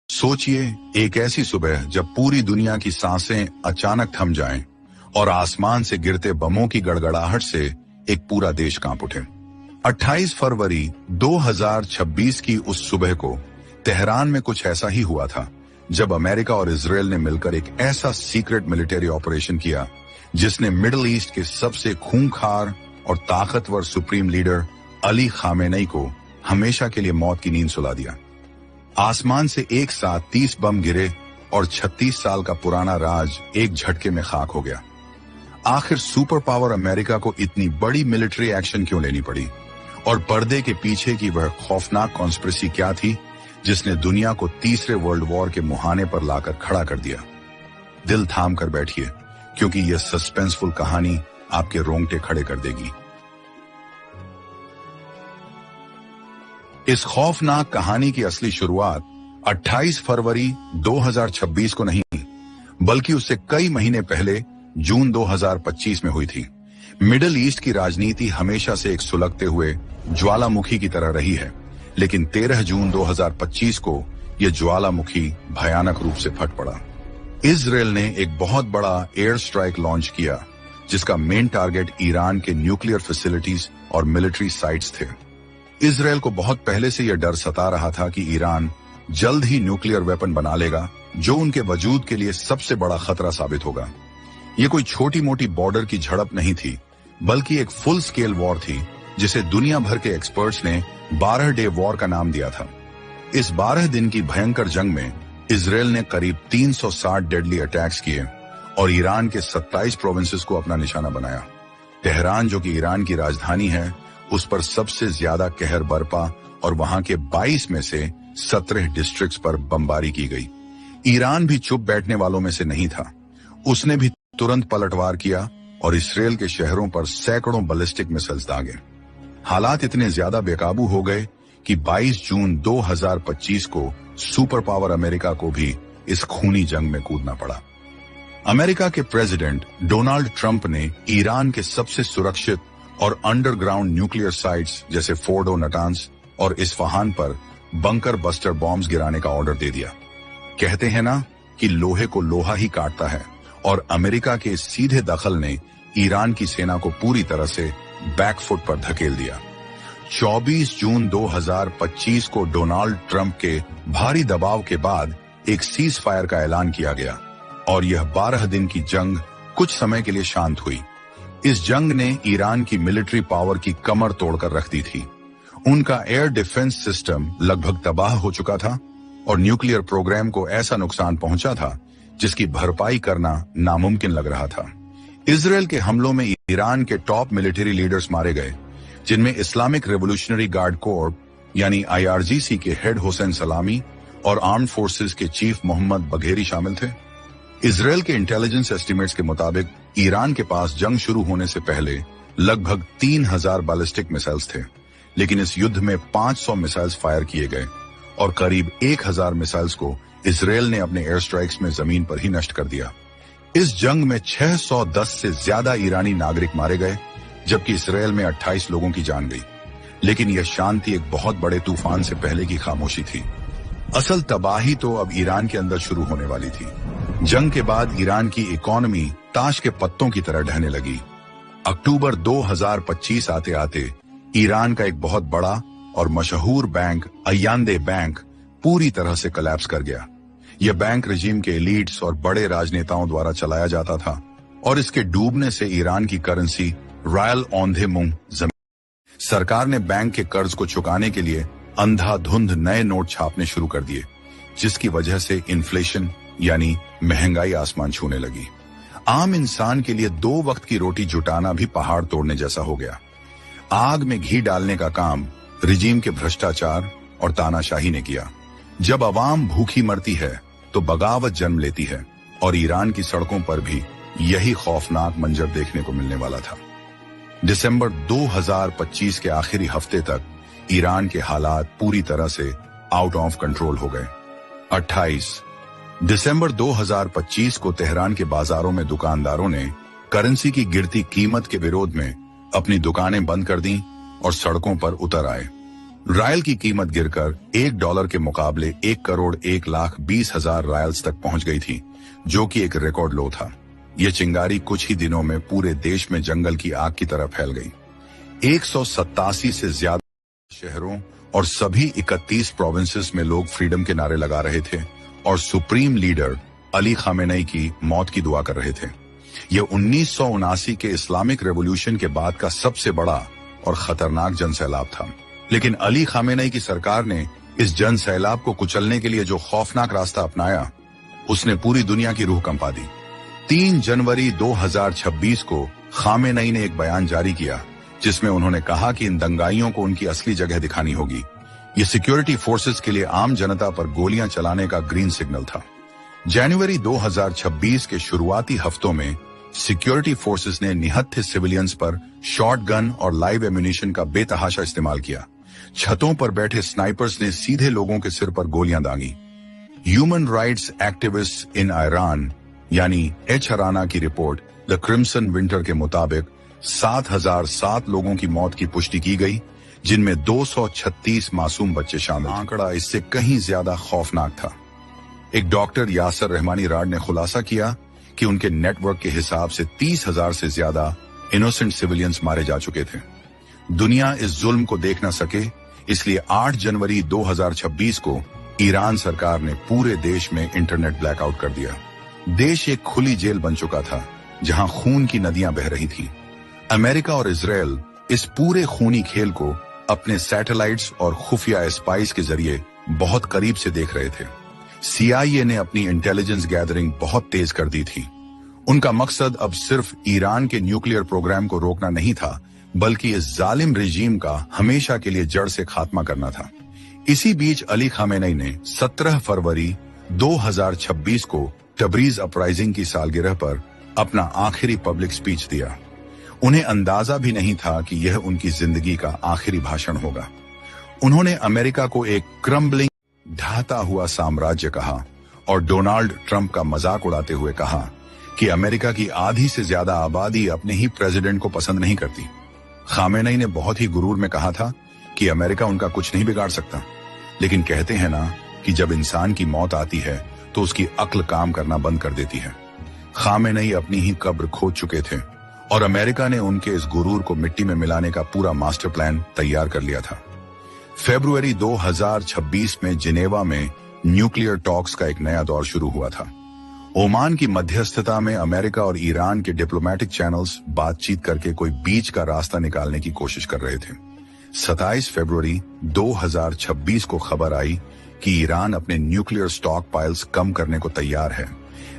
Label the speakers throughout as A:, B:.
A: सोचिए, एक ऐसी सुबह जब पूरी दुनिया की सांसें अचानक थम जाएं और आसमान से गिरते बमों की गड़गड़ाहट से एक पूरा देश कांप उठे। 28 फरवरी 2026 की उस सुबह को तेहरान में कुछ ऐसा ही हुआ था, जब अमेरिका और इजराइल ने मिलकर एक ऐसा सीक्रेट मिलिट्री ऑपरेशन किया जिसने मिडिल ईस्ट के सबसे खूंखार और ताकतवर सुप्रीम लीडर अली खामेनेई को हमेशा के लिए मौत की नींद सुला दिया। आसमान से एक साथ 30 बम गिरे और 36 साल का पुराना राज एक झटके में खाक हो गया। आखिर सुपर पावर अमेरिका को इतनी बड़ी मिलिट्री एक्शन क्यों लेनी पड़ी, और पर्दे के पीछे की वह खौफनाक कॉन्स्पिरेसी क्या थी जिसने दुनिया को तीसरे वर्ल्ड वॉर के मुहाने पर लाकर खड़ा कर दिया। दिल थाम कर बैठिए, क्योंकि यह सस्पेंसफुल कहानी आपके रोंगटे खड़े कर देगी। इस खौफनाक कहानी की असली शुरुआत 28 फरवरी 2026 को नहीं, बल्कि उससे कई महीने पहले जून 2025 में हुई थी। मिडिल ईस्ट की राजनीति हमेशा से एक सुलगते हुए ज्वालामुखी की तरह रही है, लेकिन 13 जून 2025 को यह ज्वालामुखी भयानक रूप से फट पड़ा। इजराइल ने एक बहुत बड़ा एयर स्ट्राइक लॉन्च किया, जिसका मेन टारगेट ईरान के न्यूक्लियर फैसिलिटीज और मिलिट्री साइट्स थे। इजराइल को बहुत पहले से यह डर सता रहा था कि ईरान जल्द ही न्यूक्लियर वेपन बना लेगा, जो उनके वजूद के लिए सबसे बड़ा खतरा साबित होगा। ये कोई छोटी मोटी बॉर्डर की झड़प नहीं थी, बल्कि एक फुल स्केल वॉर थी, जिसे दुनिया भर के एक्सपर्ट्स ने 12 डे वॉर का नाम दिया था। इस 12 दिन की भयंकर जंग में इजराइल ने करीब 360 डेडली अटैक्स किए और ईरान के 27 प्रोविंसेस को अपना निशाना बनाया। तेहरान, जो कि ईरान की राजधानी है, उस पर सबसे ज्यादा कहर बरपा और वहां के 22 में से 17 डिस्ट्रिक्ट्स पर बमबारी की गई। ईरान भी चुप बैठने वालों में से नहीं था। उसने भी तुरंत पलटवार किया और इजराइल के शहरों पर सैकड़ों बैलिस्टिक मिसाइल्स दागे। हालात इतने ज्यादा बेकाबू हो गए कि 22 जून 2025 को सुपर पावर अमेरिका को भी इस खूनी जंग में कूदना पड़ा। अमेरिका के प्रेसिडेंट डोनाल्ड ट्रंप ने ईरान के सबसे सुरक्षित और अंडरग्राउंड न्यूक्लियर साइट्स जैसे फोर्डो, नटांस और इस्फहान पर बंकर बस्टर बॉम्ब्स गिराने का ऑर्डर दे दिया। कहते हैं ना कि लोहे को लोहा ही काटता है, और अमेरिका के सीधे दखल ने ईरान की सेना को पूरी तरह से बैकफुट पर धकेल दिया। 24 जून 2025 को डोनाल्ड ट्रंप के भारी दबाव के बाद एक सीज फायर का ऐलान किया गया और यह 12 दिन की जंग कुछ समय के लिए शांत हुई। इस जंग ने ईरान की मिलिट्री पावर की कमर तोड़कर रख दी थी। उनका एयर डिफेंस सिस्टम लगभग तबाह हो चुका था और न्यूक्लियर प्रोग्राम को ऐसा नुकसान पहुंचा था जिसकी भरपाई करना नामुमकिन लग रहा था। इजराइल के हमलों में ईरान के टॉप मिलिट्री लीडर्स मारे गए, जिनमें इस्लामिक रेवोल्यूशनरी गार्ड कोर यानी IRGC के हेड हुसैन सलामी और आर्म्ड फोर्सेस के चीफ मोहम्मद बघेरी शामिल थे। इजराइल के इंटेलिजेंस एस्टिमेट्स के मुताबिक ईरान के पास जंग शुरू होने से पहले लगभग 3000 बैलिस्टिक मिसाइल्स थे, लेकिन इस युद्ध में 500 मिसाइल्स फायर किए गए और करीब 1000 मिसाइल्स को इजराइल ने अपने एयर स्ट्राइक्स में जमीन पर ही नष्ट कर दिया। इस जंग में 610 से ज्यादा ईरानी नागरिक मारे गए, जबकि इजराइल में 28 लोगों की जान गई। लेकिन यह शांति एक बहुत बड़े तूफान से पहले की खामोशी थी। असल तबाही तो अब ईरान के अंदर शुरू होने वाली थी। जंग के बाद ईरान की इकोनॉमी ताश के पत्तों की तरह ढहने लगी। अक्टूबर 2025 आते आते ईरान का एक बहुत बड़ा और मशहूर बैंक अयानदे बैंक पूरी तरह से कोलैप्स कर गया। यह बैंक रजीम के एलीट्स और बड़े राजनेताओं द्वारा चलाया जाता था और इसके डूबने से ईरान की करेंसी रायल औंधे मुंह जमीन। सरकार ने बैंक के कर्ज को चुकाने के लिए अंधाधुंध नए नोट छापने शुरू कर दिए, जिसकी वजह से इन्फ्लेशन यानी महंगाई आसमान छूने लगी। आम इंसान के लिए 2 वक्त की रोटी जुटाना भी पहाड़ तोड़ने जैसा हो गया। आग में घी डालने का काम रिजीम के भ्रष्टाचार और तानाशाही ने किया। जब अवाम भूखी मरती है तो बगावत जन्म लेती है, और ईरान की सड़कों पर भी यही खौफनाक मंजर देखने को मिलने वाला था। दिसंबर 2025 के आखिरी हफ्ते तक ईरान के हालात पूरी तरह से आउट ऑफ कंट्रोल हो गए। 28 दिसंबर 2025 को तेहरान के बाजारों में दुकानदारों ने करेंसी की गिरती कीमत के विरोध में अपनी दुकानें बंद कर दी और सड़कों पर उतर आए। रायल की कीमत गिरकर $1 के मुकाबले 1,01,20,000 रायल्स तक पहुंच गई थी, जो कि एक रिकॉर्ड लो था। यह चिंगारी कुछ ही दिनों में पूरे देश में जंगल की आग की तरह फैल गई। 187 से ज्यादा शहरों और सभी 31 प्रोविंसेस में लोग फ्रीडम के नारे लगा रहे थे और सुप्रीम लीडर अली खामेनेई की मौत की दुआ कर रहे थे। यह 1979 के इस्लामिक रेवोल्यूशन के बाद का सबसे बड़ा और खतरनाक जनसैलाब था। लेकिन अली खामेनेई की सरकार ने इस जनसैलाब को कुचलने के लिए जो खौफनाक रास्ता अपनाया, उसने पूरी दुनिया की रूह कंपा दी। 3 जनवरी 2026 को खामेनेई ने एक बयान जारी किया, जिसमें उन्होंने कहा कि इन दंगाइयों को उनकी असली जगह दिखानी होगी। ये सिक्योरिटी फोर्सेस के लिए आम जनता पर गोलियां चलाने का ग्रीन सिग्नल था। जनवरी 2026 के शुरुआती हफ्तों में सिक्योरिटी फोर्सेस ने निहत्थे सिविलियंस पर शॉर्ट गन और लाइव एम्यूनिशन का बेतहाशा इस्तेमाल किया। छतों पर बैठे स्नाइपर्स ने सीधे लोगों के सिर पर गोलियां दागी। Human rights activist in Iran यानी एचराना की रिपोर्ट द क्रिम्सन विंटर के मुताबिक 7,007 लोगों की मौत की पुष्टि की गई, जिनमें 236 मासूम बच्चे शामिल। आंकड़ा इससे कहीं ज्यादा खौफनाक था। एक डॉक्टर यासर रहमानी राड ने खुलासा किया कि उनके नेटवर्क के हिसाब से 30,000 से ज्यादा इनोसेंट सिविलियंस मारे जा चुके थे। दुनिया इस जुल्म को देख न सके, इसलिए 8 जनवरी 2026 को ईरान सरकार ने पूरे देश में इंटरनेट ब्लैकआउट कर दिया। देश एक खुली जेल बन चुका था, जहां खून की नदियां बह रही थी। अमेरिका और इजराइल इस पूरे खूनी खेल को अपने सैटेलाइट्स और खुफिया स्पाइस के जरिए बहुत करीब से देख रहे थे। CIA ने अपनी इंटेलिजेंस गैदरिंग बहुत तेज कर दी थी। उनका मकसद अब सिर्फ ईरान के न्यूक्लियर प्रोग्राम को रोकना नहीं था, बल्कि इस जालिम रिजीम का हमेशा के लिए जड़ से खात्मा करना था। इसी बीच अली खामेनेई ने 17 फरवरी 2026 को तबरीज अपराइजिंग की सालगिरह पर अपना आखिरी पब्लिक स्पीच दिया। उन्हें अंदाजा भी नहीं था कि यह उनकी जिंदगी का आखिरी भाषण होगा। उन्होंने अमेरिका को एक क्रम्बलिंग, ढहता हुआ साम्राज्य कहा और डोनाल्ड ट्रंप का मजाक उड़ाते हुए कहा कि अमेरिका की आधी से ज्यादा आबादी अपने ही प्रेसिडेंट को पसंद नहीं करती। खामेनेई ने बहुत ही गुरूर में कहा था कि अमेरिका उनका कुछ नहीं बिगाड़ सकता, लेकिन कहते हैं ना कि जब इंसान की मौत आती है तो उसकी अक्ल काम करना बंद कर देती है। खामेनेई अपनी ही कब्र खोद चुके थे और अमेरिका ने उनके इस गुरूर को मिट्टी में मिलाने का पूरा मास्टर प्लान तैयार कर लिया था। फरवरी 2026 में जिनेवा में न्यूक्लियर टॉक्स का एक नया दौर शुरू हुआ था। ओमान की मध्यस्थता में अमेरिका और ईरान के डिप्लोमेटिक चैनल्स बातचीत करके कोई बीच का रास्ता निकालने की कोशिश कर रहे थे। 27 फरवरी 2026 को खबर आई कि ईरान अपने न्यूक्लियर स्टॉक पाइल्स कम करने को तैयार है,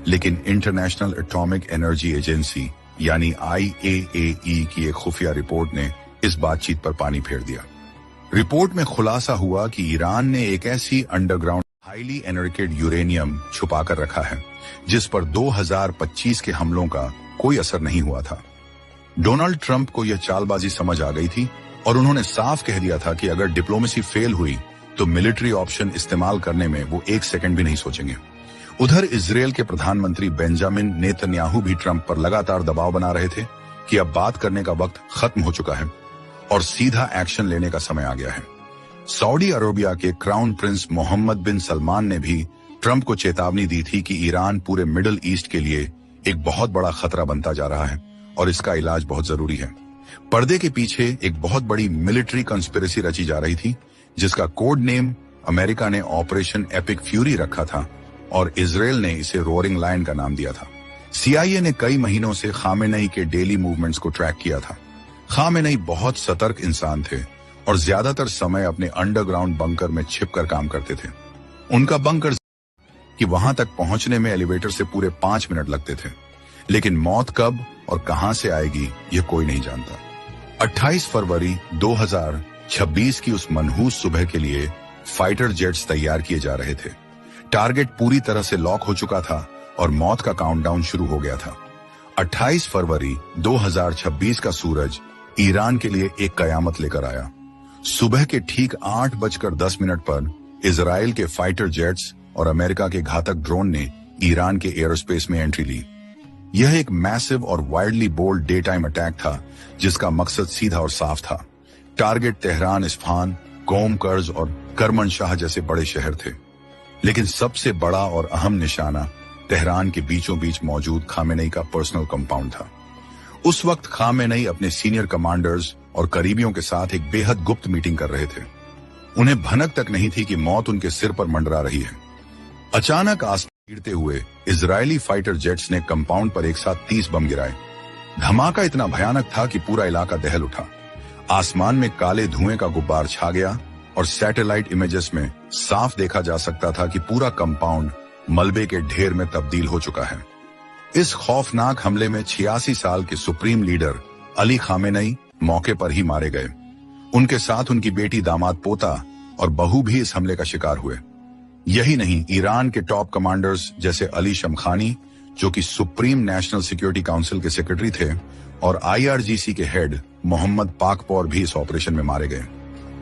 A: लेकिन इंटरनेशनल एटॉमिक एनर्जी एजेंसी यानी IAEA की एक खुफिया रिपोर्ट ने इस बातचीत पर पानी फेर दिया। रिपोर्ट में खुलासा हुआ कि ईरान ने एक ऐसी अंडरग्राउंड हाईली एनरिकेड यूरेनियम छुपा कर रखा है, जिस पर 2025 के हमलों का कोई असर नहीं हुआ था। डोनाल्ड ट्रंप को यह चालबाजी समझ आ गई थी और उन्होंने साफ कह दिया था कि अगर डिप्लोमेसी फेल हुई तो मिलिट्री ऑप्शन इस्तेमाल करने में वो 1 सेकंड भी नहीं सोचेंगे। उधर इजरायल के प्रधानमंत्री बेंजामिन नेतन्याहू भी ट्रंप पर लगातार दबाव बना रहे थे कि अब बात करने का वक्त खत्म हो चुका है और सीधा एक्शन लेने का समय आ गया है। सऊदी अरेबिया के क्राउन प्रिंस मोहम्मद बिन सलमान ने भी ट्रंप को चेतावनी दी थी कि ईरान पूरे मिडिल ईस्ट के लिए एक बहुत बड़ा खतरा बनता जा रहा है और इसका इलाज बहुत जरूरी है। पर्दे के पीछे एक बहुत बड़ी मिलिट्री कंस्पिरेसी रची जा रही थी, जिसका कोड नेम अमेरिका ने ऑपरेशन एपिक फ्यूरी रखा था और इजरायल ने इसे रोरिंग लायन का नाम दिया था। CIA ने कई महीनों से खामेनेई के डेली मूवमेंट्स को ट्रैक किया था। खामेनेई बहुत सतर्क इंसान थे और ज्यादातर समय अपने अंडरग्राउंड बंकर में छिपकर काम करते थे। उनका बंकर कि वहां तक पहुंचने में एलिवेटर से पूरे 5 मिनट लगते थे, लेकिन मौत कब और कहां से आएगी यह कोई नहीं जानता। 28 फरवरी 2026 की उस मनहूस सुबह के लिए फाइटर जेट्स तैयार किए जा रहे थे। टारगेट पूरी तरह से लॉक हो चुका था और मौत का काउंटडाउन शुरू हो गया था। 28 फरवरी 2026 का सूरज ईरान के लिए एक कयामत लेकर आया। सुबह के ठीक 8:10 पर इजराइल के फाइटर जेट्स और अमेरिका के घातक ड्रोन ने ईरान के एयरोस्पेस में एंट्री ली। यह एक मैसिव और widely bold daytime attack था, जिसका मकसद सीधा और साफ था। टारगेट तेहरान, इस्फहान, कोम, कर्ज और करमनशाह जैसे बड़े शहर थे, लेकिन सबसे बड़ा और अहम निशाना तेहरान के बीचों बीच मौजूद खामेनेई का पर्सनल कंपाउंड था। उस वक्त खामेनेई अपने सीनियर कमांडर्स और करीबियों के साथ एक बेहद गुप्त मीटिंग कर रहे थे। उन्हें भनक तक नहीं थी कि मौत उनके सिर पर मंडरा रही है। अचानक आसमान गिरते हुए इजरायली फाइटर जेट्स ने कंपाउंड पर एक साथ 30 बम गिराए। धमाका इतना भयानक था कि पूरा इलाका दहल उठा। आसमान में काले धुएं का गुब्बार छा गया और सैटेलाइट इमेजेस में साफ देखा जा सकता था कि पूरा कंपाउंड मलबे के ढेर में तब्दील हो चुका है। इस खौफनाक हमले में 86 साल के सुप्रीम लीडर अली खामेनेई मौके पर ही मारे गए। उनके साथ उनकी बेटी, दामाद, पोता और बहू भी इस हमले का शिकार हुए। यही नहीं, ईरान के टॉप कमांडर्स जैसे अली शमखानी, जो कि सुप्रीम नेशनल सिक्योरिटी काउंसिल के सेक्रेटरी थे, और IRGC के हेड मोहम्मद पाकपोर भी इस ऑपरेशन में मारे गए।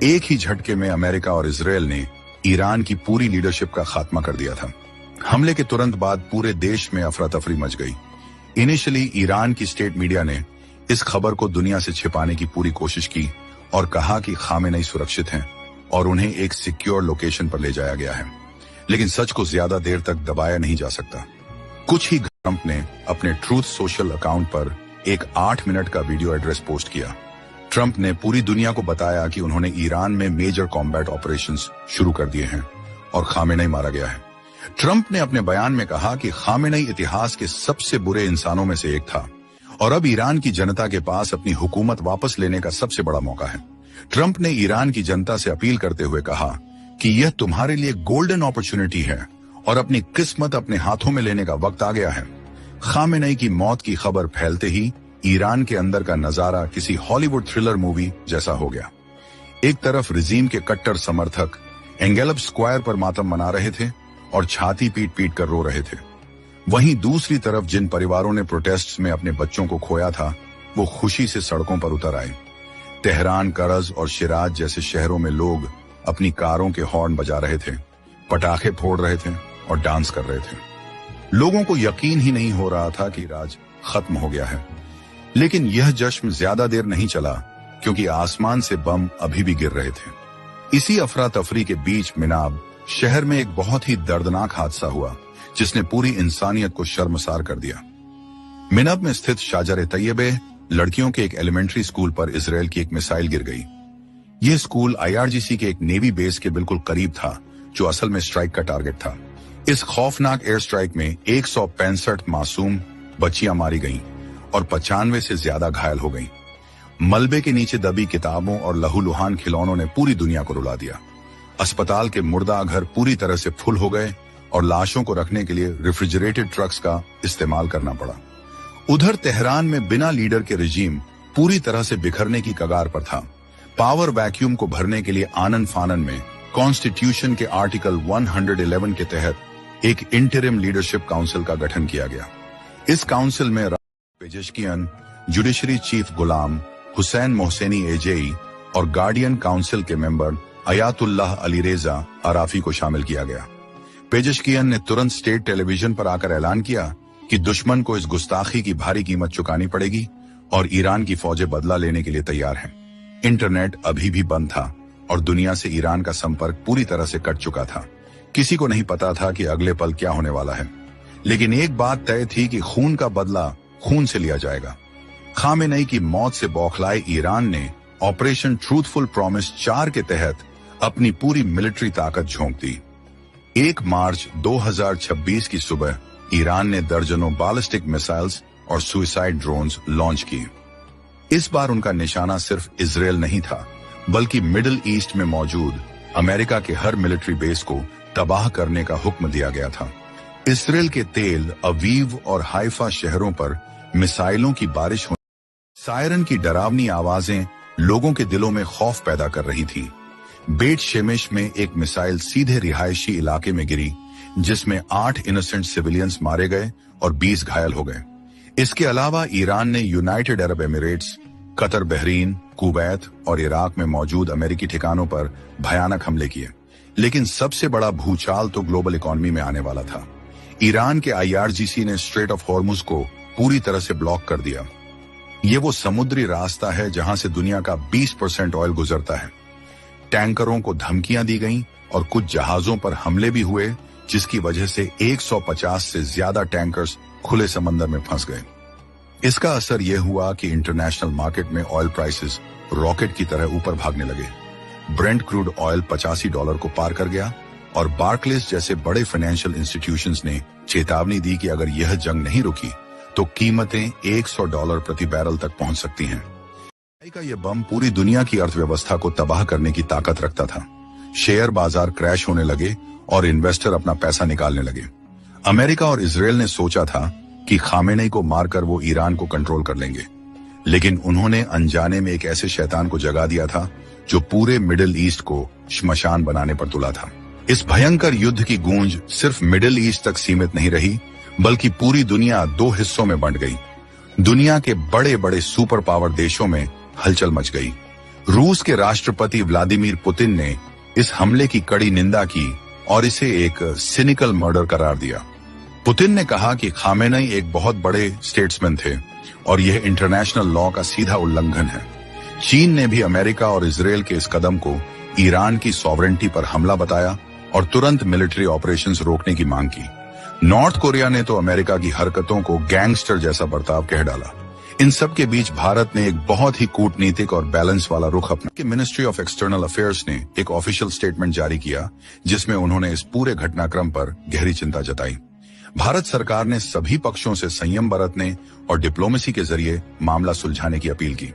A: एक ही झटके में अमेरिका और इजरायल ने ईरान की पूरी लीडरशिप का खात्मा कर दिया था। हमले के तुरंत बाद पूरे देश में अफरा तफरी मच गई। इनिशियली ईरान की स्टेट मीडिया ने इस खबर को दुनिया से छिपाने की पूरी कोशिश की और कहा कि खामेनेई सुरक्षित हैं और उन्हें एक सिक्योर लोकेशन पर ले जाया गया है, लेकिन सच को ज्यादा देर तक दबाया नहीं जा सकता। कुछ ही ट्रंप ने अपने ट्रूथ सोशल अकाउंट पर एक 8 मिनट का वीडियो एड्रेस पोस्ट किया। ट्रंप ने पूरी दुनिया को बताया कि उन्होंने ईरान में मेजर कॉम्बैट ऑपरेशंस शुरू कर दिए हैं और खामेनेई मारा गया है। ट्रंप ने अपने बयान में कहा कि खामेनेई इतिहास के सबसे बुरे इंसानों में से एक था और अब ईरान की जनता के पास अपनी हुकूमत वापस लेने का सबसे बड़ा मौका है। ट्रंप ने ईरान की जनता से अपील करते हुए कहा कि यह तुम्हारे लिए गोल्डन अपॉर्चुनिटी है और अपनी किस्मत अपने हाथों में लेने का वक्त आ गया है। खामेनेई की मौत की खबर फैलते ही ईरान के अंदर का नजारा किसी हॉलीवुड थ्रिलर मूवी जैसा हो गया। एक तरफ रिजीम के कट्टर समर्थक एंगेलब स्क्वायर पर मातम मना रहे थे और छाती पीट पीट कर रो रहे थे। वहीं दूसरी तरफ जिन परिवारों ने प्रोटेस्ट्स में अपने बच्चों को खोया था, वो खुशी से सड़कों पर उतर आए। तेहरान, करज और शिराज जैसे शहरों में लोग अपनी कारों के हॉर्न बजा रहे थे, पटाखे फोड़ रहे थे और डांस कर रहे थे। लोगों को यकीन ही नहीं हो रहा था कि राज खत्म हो गया है। लेकिन यह जश्न ज्यादा देर नहीं चला, क्योंकि आसमान से बम अभी भी गिर रहे थे। इसी अफरा तफरी के बीच मिनाब शहर में एक बहुत ही दर्दनाक हादसा हुआ, जिसने पूरी इंसानियत को शर्मसार कर दिया। मिनाब में स्थित शाजर तैयबे लड़कियों के एक एलिमेंट्री स्कूल पर इजरायल की एक मिसाइल गिर गई। यह स्कूल IRGC के एक नेवी बेस के बिल्कुल करीब था, जो असल में स्ट्राइक का टारगेट था। इस खौफनाक एयर स्ट्राइक में 165 मासूम बच्चियां मारी गईं और 95 से ज्यादा घायल हो गईं। मलबे के नीचे दबी किताबों और लहूलुहान खिलौनों ने पूरी दुनिया को रुला दिया। अस्पताल के मुर्दा घर पूरी तरह से फुल हो गए और लाशों को रखने के लिए रेफ्रिजरेटेड ट्रक्स का इस्तेमाल करना पड़ा। उधर तेहरान में बिना लीडर के रिजीम पूरी तरह से बिखरने की कगार पर था। पावर वैक्यूम को भरने के लिए आनन फानन में कॉन्स्टिट्यूशन के आर्टिकल 111 के तहत एक इंटरिम लीडरशिप काउंसिल का गठन किया गया। इस काउंसिल में Pezeshkian, judiciary chief Ghulam Hossein Mohseni Ejei और गार्डियन काउंसिल के मेंबर अयातुल्लाह अली रेजा अराफी को शामिल किया गया। पेजेशकियन ने तुरंत स्टेट टेलीविजन पर आकर ऐलान किया कि दुश्मन को इस गुस्ताखी की भारी कीमत चुकानी पड़ेगी और ईरान की फौजें बदला लेने के लिए तैयार हैं। इंटरनेट अभी भी बंद था और दुनिया से ईरान का संपर्क पूरी तरह से कट चुका था। किसी को नहीं पता था कि अगले पल क्या होने वाला है, लेकिन एक बात तय थी कि खून का बदला खून से लिया जाएगा। खामेनेई की मौत से बौखलाए ईरान ने ऑपरेशन ट्रूथफुल प्रॉमिस 4 के तहत अपनी पूरी मिलिट्री ताकत झोंक दी। 1 मार्च 2026 की सुबह ईरान ने दर्जनों बैलिस्टिक मिसाइल्स और सुइसाइड ड्रोन्स लॉन्च किए। इस बार उनका निशाना सिर्फ इजरायल नहीं था, बल्कि मिडिल ईस्ट में मौजूद अमेरिका के हर मिलिट्री बेस को तबाह करने का हुक्म दिया गया था। इजरायल के तेल अवीव और हाइफा शहरों पर मिसाइलों की बारिश होने, सायरन की डरावनी आवाजें लोगों के दिलों में खौफ पैदा कर रही थी। बेट शेमेश में एक मिसाइल सीधे रिहायशी इलाके में गिरी, जिसमें 8 इनोसेंट सिविलियंस मारे गए और 20 घायल हो गए। इसके अलावा ईरान ने United Arab Emirates, Qatar, Bahrain, Kuwait और इराक में मौजूद अमेरिकी ठिकानों पर भयानक हमले किए। लेकिन सबसे बड़ा भूचाल तो ग्लोबल इकोनॉमी में आने वाला था। ईरान के IRGC ने स्ट्रेट ऑफ हॉर्मुज को पूरी तरह से ब्लॉक कर दिया। ये वो समुद्री रास्ता है जहां से दुनिया का 20% ऑयल गुजरता है। टैंकरों को धमकियां दी गईं और कुछ जहाजों पर हमले भी हुए, जिसकी वजह से 150 से ज्यादा टैंकर्स खुले समंदर में फंस गए। इसका असर यह हुआ कि इंटरनेशनल मार्केट में ऑयल प्राइसेस रॉकेट की तरह ऊपर भागने लगे। ब्रेंट क्रूड ऑयल $85 को पार कर गया और बार्कलेस जैसे बड़े फाइनेंशियल इंस्टीट्यूशंस ने चेतावनी दी कि अगर यह जंग नहीं रुकी तो कीमतें $100 प्रति बैरल तक पहुंच सकती हैं। का यह बम पूरी दुनिया की अर्थव्यवस्था को तबाह करने की ताकत रखता था। शेयर बाजार क्रैश होने लगे और इन्वेस्टर अपना पैसा निकालने लगे। अमेरिका और इजराइल ने सोचा था कि खामेनेई को मारकर वो ईरान को कंट्रोल कर लेंगे, लेकिन उन्होंने अनजाने में एक ऐसे शैतान को जगा दिया था जो पूरे मिडिल ईस्ट को श्मशान बनाने पर तुला था। इस भयंकर युद्ध की गूंज सिर्फ मिडिल ईस्ट तक सीमित नहीं रही, बल्कि पूरी दुनिया 2 हिस्सों में बंट गई। दुनिया के बड़े बड़े सुपर पावर देशों में हलचल मच गई। रूस के राष्ट्रपति व्लादिमीर पुतिन ने इस हमले की कड़ी निंदा की और इसे एक सिनिकल मर्डर करार दिया। पुतिन ने कहा कि खामेनेई एक बहुत बड़े स्टेट्समैन थे और यह इंटरनेशनल लॉ का सीधा उल्लंघन है। चीन ने भी अमेरिका और इजराइल के इस कदम को ईरान की सॉवरेंटी पर हमला बताया और तुरंत मिलिट्री ऑपरेशंस रोकने की मांग की। नॉर्थ कोरिया ने तो अमेरिका की हरकतों को गैंगस्टर जैसा बर्ताव कह डाला। इन सब के बीच भारत ने एक बहुत ही कूटनीतिक और बैलेंस वाला रुख अपना कि मिनिस्ट्री ऑफ एक्सटर्नल अफेयर्स ने एक ऑफिशियल स्टेटमेंट जारी किया, जिसमें उन्होंने इस पूरे घटनाक्रम पर गहरी चिंता जताई। भारत सरकार ने सभी पक्षों से संयम बरतने और डिप्लोमेसी के जरिए मामला सुलझाने की अपील की।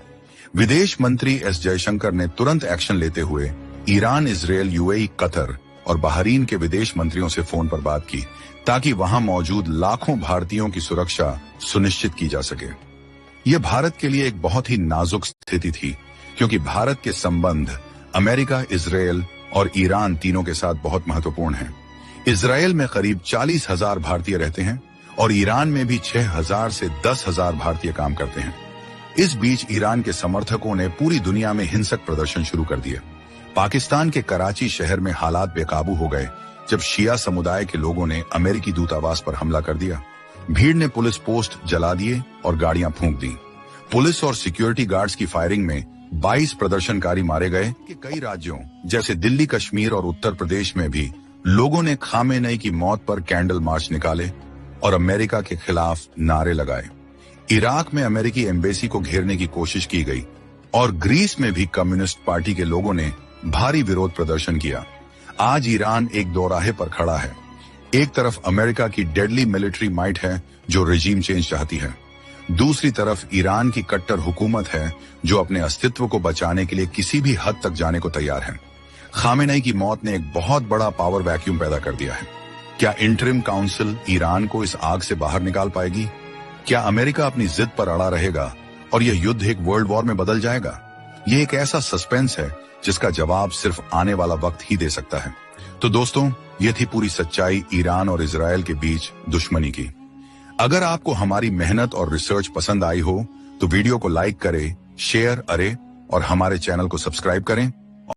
A: विदेश मंत्री एस जयशंकर ने तुरंत एक्शन लेते हुए ईरान, इजराइल, यूएई, कतर और बहरीन के विदेश मंत्रियों से फोन पर बात की, ताकि वहां मौजूद लाखों भारतीयों की सुरक्षा सुनिश्चित की जा सके। यह भारत के लिए एक बहुत ही नाजुक स्थिति थी, क्योंकि भारत के संबंध अमेरिका, इजराइल और ईरान तीनों के साथ बहुत महत्वपूर्ण हैं। इजराइल में करीब 40,000 भारतीय रहते हैं और ईरान में भी 6,000 से 10,000 भारतीय काम करते हैं। इस बीच ईरान के समर्थकों ने पूरी दुनिया में हिंसक प्रदर्शन शुरू कर दिए। पाकिस्तान के कराची शहर में हालात बेकाबू हो गए जब शिया समुदाय के लोगों ने अमेरिकी दूतावास पर हमला कर दिया। भीड़ ने पुलिस पोस्ट जला दिए और गाड़ियां फूंक दी। पुलिस और सिक्योरिटी गार्ड्स की फायरिंग में 22 प्रदर्शनकारी मारे गए। कि कई राज्यों जैसे दिल्ली, कश्मीर और उत्तर प्रदेश में भी लोगों ने खामेनेई की मौत पर कैंडल मार्च निकाले और अमेरिका के खिलाफ नारे लगाए। इराक में अमेरिकी एम्बेसी को घेरने की कोशिश की गई और ग्रीस में भी कम्युनिस्ट पार्टी के लोगों ने भारी विरोध प्रदर्शन किया। आज ईरान एक दोराहे पर खड़ा है। एक तरफ अमेरिका की डेडली मिलिट्री माइट है जो रेजिम चेंज चाहती है, दूसरी तरफ ईरान की कट्टर हुकूमत है जो अपने अस्तित्व को बचाने के लिए किसी भी हद तक जाने को तैयार है। खामेनेई की मौत ने एक बहुत बड़ा पावर वैक्यूम पैदा कर दिया है। क्या इंटरिम काउंसिल ईरान को इस आग से बाहर निकाल पाएगी? क्या अमेरिका अपनी जिद पर अड़ा रहेगा और यह युद्ध एक वर्ल्ड वॉर में बदल जाएगा? यह एक ऐसा सस्पेंस है जिसका जवाब सिर्फ आने वाला वक्त ही दे सकता है। तो दोस्तों, यह थी पूरी सच्चाई ईरान और इजराइल के बीच दुश्मनी की। अगर आपको हमारी मेहनत और रिसर्च पसंद आई हो तो वीडियो को लाइक करें, शेयर करें और हमारे चैनल को सब्सक्राइब करें।